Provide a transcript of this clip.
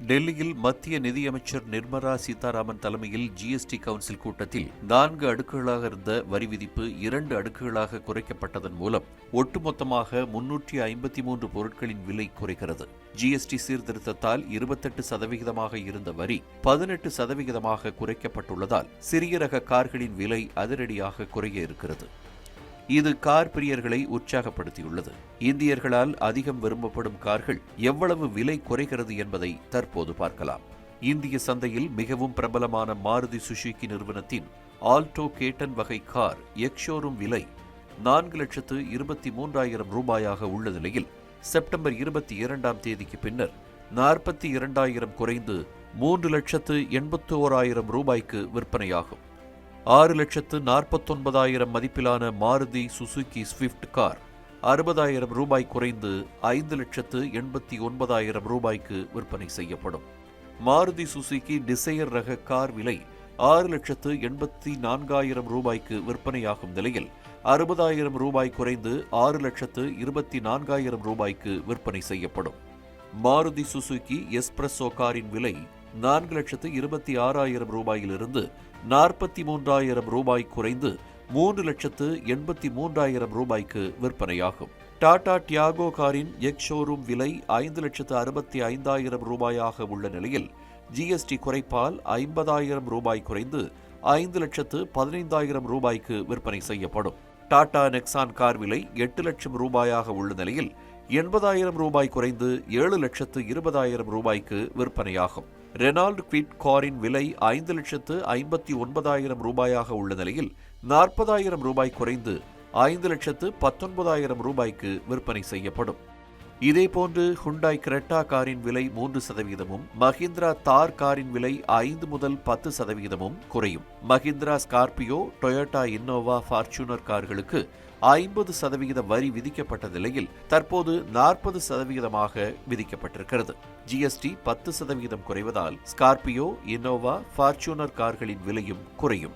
டெல்லியில் மத்திய நிதியமைச்சர் நிர்மலா சீதாராமன் தலைமையில் ஜிஎஸ்டி கவுன்சில் கூட்டத்தில் 4 அடுக்குகளாக இருந்த வரி விதிப்பு 2 அடுக்குகளாக குறைக்கப்பட்டதன் மூலம் ஒட்டுமொத்தமாக 353 பொருட்களின் விலை குறைகிறது. ஜிஎஸ்டி சீர்திருத்தத்தால் 28% இருந்த வரி 18% குறைக்கப்பட்டுள்ளதால் சிறிய ரக கார்களின் விலை அதிரடியாக குறைய இருக்கிறது. இது கார் பிரியர்களை உற்சாகப்படுத்தியுள்ளது. இந்தியர்களால் அதிகம் விரும்பப்படும் கார்கள் எவ்வளவு விலை குறைகிறது என்பதை தற்போது பார்க்கலாம். இந்திய சந்தையில் மிகவும் பிரபலமான மாருதி சுசுகி நிறுவனத்தின் ஆல்டோ கேட்டன் வகை கார் எக்ஸ்-ஷோரூம் விலை 4,23,000 ரூபாயாக உள்ள நிலையில் செப்டம்பர் 22ஆம் தேதிக்கு பின்னர் 42,000 குறைந்து 3,81,000 ரூபாய்க்கு விற்பனையாகும். 6,49,000 மதிப்பிலான மாருதி சுசுகி ஸ்விஃப்ட் கார் 60,000 ரூபாய் குறைந்து 5,89,000 ரூபாய்க்கு விற்பனை செய்யப்படும். மாருதி சுசுகி டிசையர் ரக கார் விலை 6,84,000 ரூபாய்க்கு விற்பனையாகும் நிலையில் 60,000 ரூபாய் குறைந்து 6,24,000 ரூபாய்க்கு விற்பனை செய்யப்படும். மாருதி சுசுகி எஸ்பிரஸோ காரின் விலை 4,26,000 ரூபாயிலிருந்து 43,000 ரூபாய் குறைந்து 3,83,000 ரூபாய்க்கு விற்பனையாகும். டாடா டியாகோ காரின் எக்ஸ்-ஷோரூம் விலை 5,65,000 ரூபாயாக உள்ள நிலையில் ஜிஎஸ்டி குறைப்பால் 50,000 ரூபாய் குறைந்து 5,15,000 ரூபாய்க்கு விற்பனை செய்யப்படும். டாடா நெக்ஸான் கார் விலை 8 லட்சம் ரூபாயாக உள்ள நிலையில் 80,000 ரூபாய் குறைந்து 7,20,000 ரூபாய்க்கு விற்பனையாகும். ரெனால்ட் குவிட் காரின் விலை 5,59,000 ரூபாயாக உள்ள நிலையில் 40,000 ரூபாய் குறைந்து 5,19,000 ரூபாய்க்கு விற்பனை செய்யப்படும். இதேபோன்று ஹுண்டாய் கிரெட்டா காரின் விலை 3%, மஹிந்திரா தார் காரின் விலை 5 முதல் 10% குறையும். Mahindra Scorpio, Toyota Innova, Fortuner கார்களுக்கு 50% வரி விதிக்கப்பட்ட நிலையில் தற்போது 40% விதிக்கப்பட்டிருக்கிறது. ஜிஎஸ்டி 10% குறைவதால் ஸ்கார்பியோ, இன்னோவா, ஃபார்ச்சுனர் கார்களின் விலையும் குறையும்.